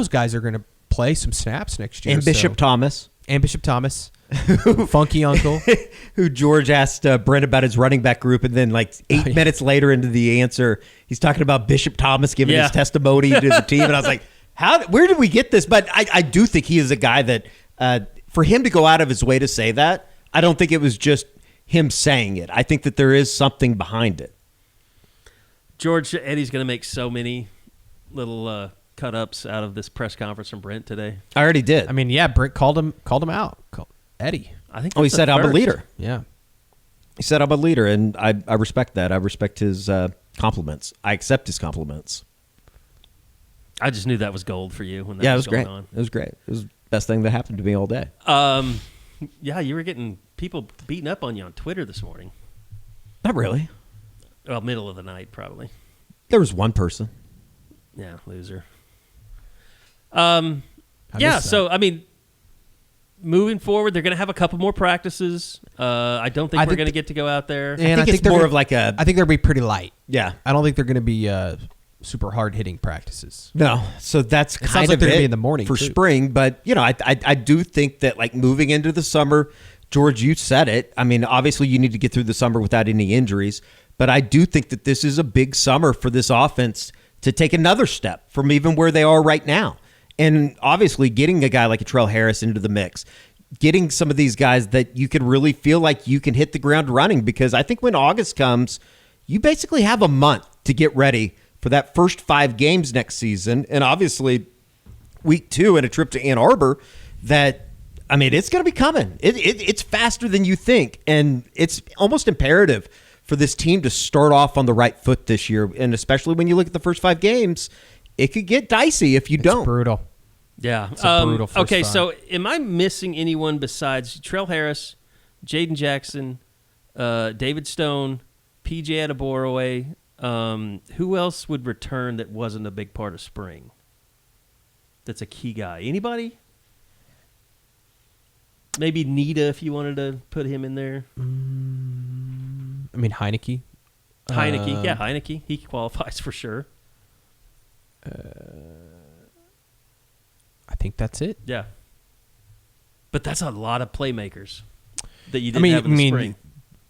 Speaker 8: guys are going to play some snaps next year.
Speaker 9: And Bishop Thomas.
Speaker 8: And Bishop Thomas. Funky uncle.
Speaker 9: Who George asked Brent about his running back group, and then like 8 minutes later into the answer, he's talking about Bishop Thomas giving his testimony to the team. And I was like, where did we get this? But I do think he is a guy that, for him to go out of his way to say that, I don't think it was just him saying it. I think that there is something behind it.
Speaker 7: George, Eddie's going to make so many little cut-ups out of this press conference from Brent today.
Speaker 9: I already did.
Speaker 8: I mean, yeah, Brent called him out. Eddie.
Speaker 7: I think.
Speaker 9: He said, I'm a leader.
Speaker 8: Yeah.
Speaker 9: He said, I'm a leader, and I respect that. I respect his compliments. I accept his compliments.
Speaker 7: I just knew that was gold for you when that was
Speaker 9: great.
Speaker 7: going on.
Speaker 9: It was great. It was the best thing that happened to me all day.
Speaker 7: Yeah, you were getting people beating up on you on Twitter this morning.
Speaker 9: Not really.
Speaker 7: Well, middle of the night, probably.
Speaker 9: There was one person.
Speaker 7: Yeah, loser. Yeah, so, I mean, moving forward, they're going to have a couple more practices. I don't think we're going to get to go out there.
Speaker 8: And
Speaker 9: I think it's more of like a...
Speaker 8: I think they'll be pretty light.
Speaker 9: Yeah.
Speaker 8: I don't think they're going to be super hard-hitting practices.
Speaker 9: No. So that's
Speaker 8: it
Speaker 9: kind
Speaker 8: like
Speaker 9: of
Speaker 8: they're
Speaker 9: it
Speaker 8: gonna be in the morning
Speaker 9: for
Speaker 8: too.
Speaker 9: spring. But, you know, I do think that, like, moving into the summer, George, you said it. I mean, obviously you need to get through the summer without any injuries. But I do think that this is a big summer for this offense to take another step from even where they are right now. And obviously getting a guy like a Trell Harris into the mix, getting some of these guys that you can really feel like you can hit the ground running, because I think when August comes, you basically have a month to get ready for that first 5 games next season. And obviously week 2 and a trip to Ann Arbor that, I mean, it's going to be coming. It's faster than you think. And it's almost imperative for this team to start off on the right foot this year. And especially when you look at the first 5 games, it could get dicey if you don't.
Speaker 8: It's brutal.
Speaker 7: Yeah.
Speaker 8: It's a brutal first
Speaker 7: okay,
Speaker 8: 5.
Speaker 7: so am I missing anyone besides Trell Harris, Jaden Jackson, David Stone, PJ Adeboroughe? Who else would return that wasn't a big part of spring? That's a key guy. Anybody? Maybe Nita, if you wanted to put him in there.
Speaker 8: I mean, Hineki.
Speaker 7: Hineki. He qualifies for sure.
Speaker 8: I think that's it.
Speaker 7: Yeah. But that's a lot of playmakers that you didn't have in the spring.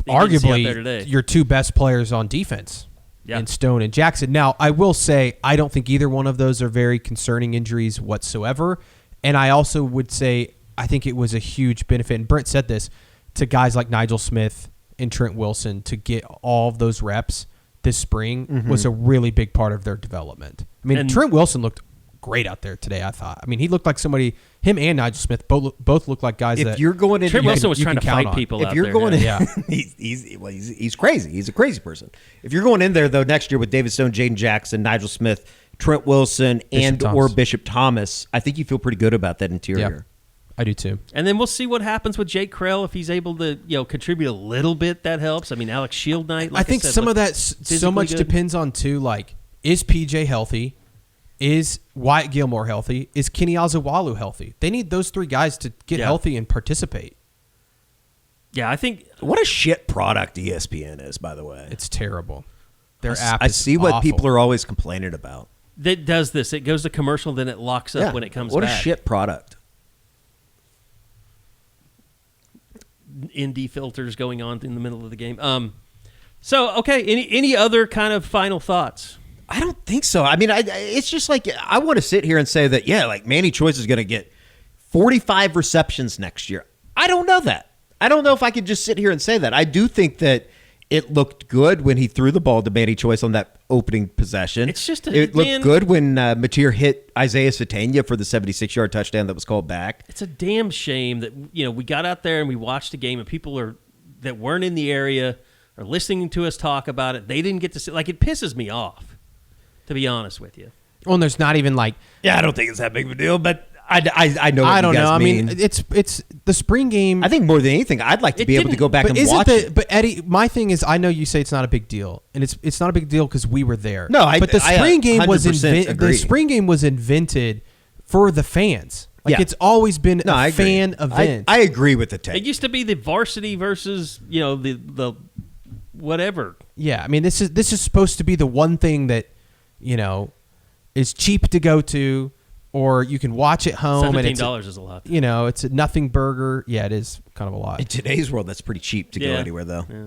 Speaker 8: Arguably, your 2 best players on defense in Stone and Jackson. Now, I will say I don't think either one of those are very concerning injuries whatsoever. And I also would say I think it was a huge benefit, and Brent said this, to guys like Nigel Smith and Trent Wilson to get all of those reps this spring was a really big part of their development. I mean, Trent Wilson looked great out there today, I thought. I mean, he looked like somebody, him and Nigel Smith both look like guys that
Speaker 9: you're going into
Speaker 7: Trent Wilson was trying to fight people out there.
Speaker 9: If you're going in, he's crazy. He's a crazy person. If you're going in there, though, next year with David Stone, Jaden Jackson, Nigel Smith, Trent Wilson, or Bishop Thomas, I think you feel pretty good about that interior.
Speaker 8: Yeah, I do too.
Speaker 7: And then we'll see what happens with Jake Krell if he's able to, contribute a little bit. That helps. I mean, Alex Shield Knight. Like
Speaker 8: I think some of that so much depends on too. Like, is PJ healthy? Is Wyatt Gilmore healthy? Is Kenny Azawalu healthy? They need those 3 guys to get healthy and participate.
Speaker 7: Yeah, I think
Speaker 9: what a shit product ESPN is. By the way,
Speaker 8: it's terrible. Their app.
Speaker 9: I see what people are always complaining about.
Speaker 7: That does this. It goes to commercial, then it locks up when it comes back.
Speaker 9: What a shit product.
Speaker 7: ND filters going on in the middle of the game. So okay, any other kind of final thoughts?
Speaker 9: I don't think so. I mean, it's just like I want to sit here and say that like Manny Choice is going to get 45 receptions next year. I don't know that. I don't know if I could just sit here and say that. I do think that it looked good when he threw the ball to Manny Choice on that opening possession.
Speaker 7: It's just
Speaker 9: it looked good when Mateer hit Isaiah Satania for the 76-yard touchdown that was called back.
Speaker 7: It's a damn shame that we got out there and we watched the game and people that weren't in the area are listening to us talk about it. They didn't get to see. Like, it pisses me off, to be honest with you.
Speaker 8: Well, and there's not even like.
Speaker 9: Yeah, I don't think it's that big of a deal, but I know. What
Speaker 8: I don't
Speaker 9: you guys
Speaker 8: know.
Speaker 9: mean.
Speaker 8: I mean, it's the spring game.
Speaker 9: I think more than anything, I'd like to be able to go back and watch it.
Speaker 8: But Eddie, my thing is, I know you say it's not a big deal, and it's not a big deal because we were there.
Speaker 9: No,
Speaker 8: but the spring game was
Speaker 9: agree.
Speaker 8: The spring game was invented for the fans. Like, it's always been a fan event.
Speaker 9: I agree with the take.
Speaker 7: It used to be the varsity versus the whatever.
Speaker 8: Yeah, I mean, this is supposed to be the one thing that is cheap to go to. or you can watch at home.
Speaker 7: $17 is a lot.
Speaker 8: You know, it's a nothing burger. Yeah, it is kind of a lot.
Speaker 9: In today's world, that's pretty cheap to go anywhere, though.
Speaker 7: Yeah.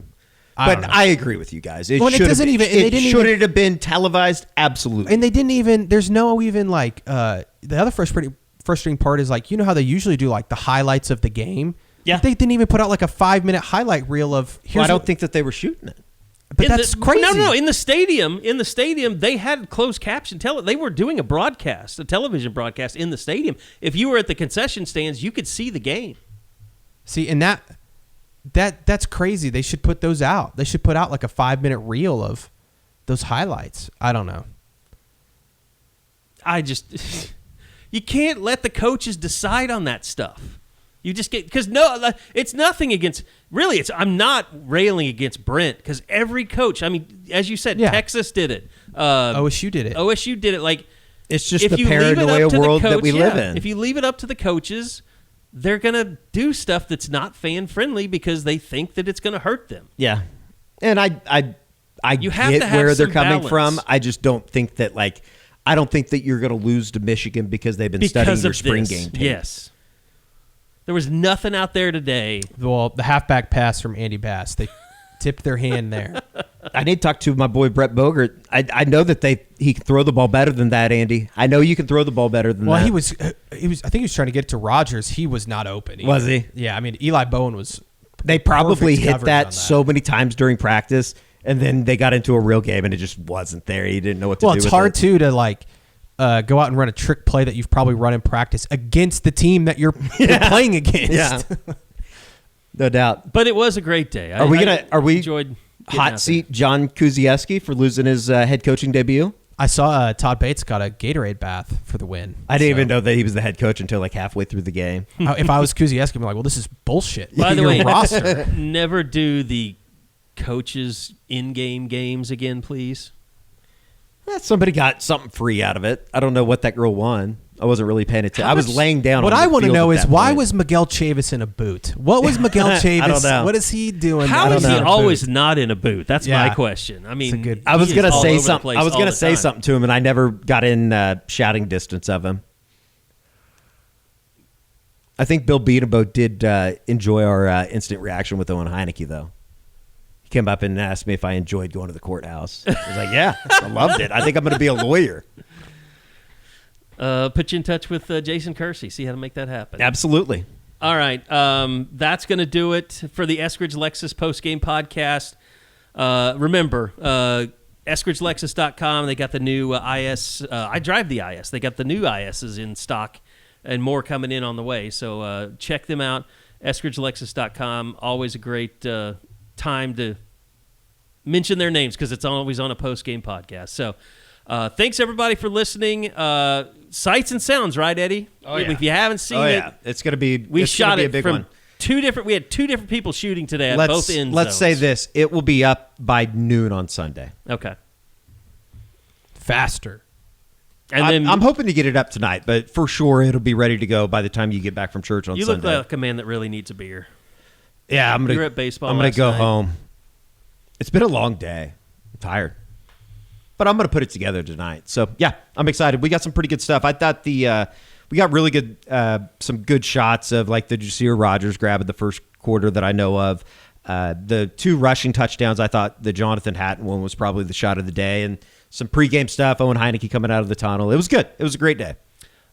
Speaker 9: But I agree with you guys. It
Speaker 8: should
Speaker 9: have been televised, absolutely.
Speaker 8: And they didn't even. There's no even like the other frustrating part is like, you know how they usually do like the highlights of the game.
Speaker 7: Yeah,
Speaker 8: they didn't even put out like a 5-minute highlight reel of.
Speaker 9: I don't think that they were shooting it.
Speaker 8: But that's crazy.
Speaker 7: No. In the stadium, they had closed caption. They were doing a television broadcast in the stadium. If you were at the concession stands, you could see the game.
Speaker 8: See, and that's crazy. They should put those out. They should put out like a 5-minute reel of those highlights. I don't know.
Speaker 7: You can't let the coaches decide on that stuff. You just get, because it's nothing against, really, I'm not railing against Brent, because every coach, I mean, as you said, Texas did it.
Speaker 8: OSU did it.
Speaker 7: OSU did it. Like,
Speaker 9: it's just the paranoia world that we live in.
Speaker 7: If you leave it up to the coaches, they're going to do stuff that's not fan-friendly because they think that it's going to hurt them.
Speaker 9: Yeah. And I
Speaker 7: you have
Speaker 9: get
Speaker 7: to have
Speaker 9: where they're
Speaker 7: some
Speaker 9: coming
Speaker 7: balance.
Speaker 9: from. I just don't think that, I don't think that you're going to lose to Michigan because they've been studying your spring game tape.
Speaker 7: Yes. There was nothing out there today.
Speaker 8: Well, the halfback pass from Andy Bass, they tipped their hand there.
Speaker 9: I need to talk to my boy Brett Bogert. I know that he can throw the ball better than that, Andy. I know you can throw the ball better than that.
Speaker 8: Well, he was. I think he was trying to get it to Rodgers. He was not open either.
Speaker 9: Was he?
Speaker 8: Yeah, I mean, Eli Bowen was.
Speaker 9: They probably hit that so many times during practice, and then they got into a real game, and it just wasn't there. He didn't know what to do with it.
Speaker 8: Well, it's hard, too, to, go out and run a trick play that you've probably run in practice against the team that you're playing against.
Speaker 9: Yeah. No doubt.
Speaker 7: But it was a great day.
Speaker 9: Are we
Speaker 7: enjoyed
Speaker 9: hot seat John Kuziewski for losing his head coaching debut?
Speaker 8: I saw Todd Bates got a Gatorade bath for the win.
Speaker 9: I didn't even know that he was the head coach until halfway through the game.
Speaker 8: If I was Kuziewski, I'd be like, well, this is bullshit.
Speaker 7: By the way,
Speaker 8: roster.
Speaker 7: Never do the coaches in-game games again, please.
Speaker 9: Somebody got something free out of it. I don't know what that girl won. I wasn't really paying attention. I was laying down.
Speaker 8: What
Speaker 9: on
Speaker 8: I
Speaker 9: the
Speaker 8: want to
Speaker 9: field
Speaker 8: know
Speaker 9: at
Speaker 8: is
Speaker 9: that
Speaker 8: why
Speaker 9: point.
Speaker 8: was Miguel Chavis in a boot? What was Miguel Chavis?
Speaker 9: I don't know.
Speaker 8: What is he doing?
Speaker 7: How is he always not in a boot? That's my question. I mean,
Speaker 9: I was going to say something.
Speaker 7: place
Speaker 9: I was
Speaker 7: all
Speaker 9: going to
Speaker 7: the
Speaker 9: say
Speaker 7: time.
Speaker 9: something to him, and I never got in shouting distance of him. I think Bill Beatenbow did enjoy our instant reaction with Owen Hineki, though. He came up and asked me if I enjoyed going to the courthouse. I was like, yeah, I loved it. I think I'm going to be a lawyer.
Speaker 7: Put you in touch with Jason Kersey. See how to make that happen.
Speaker 9: Absolutely.
Speaker 7: All right. That's going to do it for the Eskridge Lexus Postgame Podcast. Remember, EskridgeLexus.com, they got the new IS. I drive the IS. They got the new ISs in stock and more coming in on the way. So check them out. EskridgeLexus.com. Always a great time to mention their names because it's always on a postgame podcast. So thanks, everybody, for listening. Sights and sounds, right, Eddie?
Speaker 9: Oh, yeah.
Speaker 7: If you haven't seen it,
Speaker 9: it's going to be
Speaker 7: we shot it
Speaker 9: a big
Speaker 7: from
Speaker 9: one.
Speaker 7: We had two different people shooting today at both ends.
Speaker 9: Let's say this. It will be up by noon on Sunday.
Speaker 7: Okay.
Speaker 8: Faster.
Speaker 7: And
Speaker 9: I'm hoping to get it up tonight, but for sure it'll be ready to go by the time you get back from church on
Speaker 7: you
Speaker 9: Sunday.
Speaker 7: look like a man that really needs a beer.
Speaker 9: Yeah,
Speaker 7: You were at baseball
Speaker 9: I'm going
Speaker 7: last
Speaker 9: to go
Speaker 7: night.
Speaker 9: home. It's been a long day. I'm tired. But I'm going to put it together tonight. So, yeah, I'm excited. We got some pretty good stuff. I thought we got really good, some good shots of like the Jasir Rogers grab in the first quarter that I know of. The two rushing touchdowns, I thought the Jonathan Hatton one was probably the shot of the day. And some pregame stuff, Owen Hineki coming out of the tunnel. It was good. It was a great day.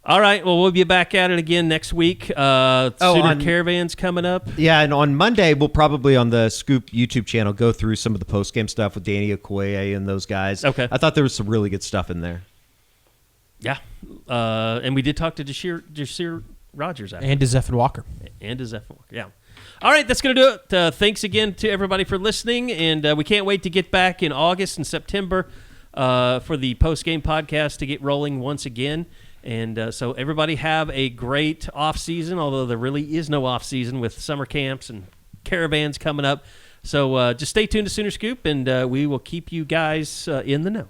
Speaker 7: All right. Well, we'll be back at it again next week. Sooner Caravan's coming up.
Speaker 9: Yeah, and on Monday, we'll probably on the Scoop YouTube channel go through some of the post-game stuff with Danny Okoye and those guys.
Speaker 7: Okay.
Speaker 9: I thought there was some really good stuff in there.
Speaker 7: Yeah. And we did talk to Jasir Rogers after.
Speaker 8: And to Zephyr Walker.
Speaker 7: Yeah. All right, that's going to do it. Thanks again to everybody for listening, and we can't wait to get back in August and September for the post-game podcast to get rolling once again. And so everybody have a great off-season, although there really is no off-season with summer camps and caravans coming up. So just stay tuned to Sooner Scoop, and we will keep you guys in the know.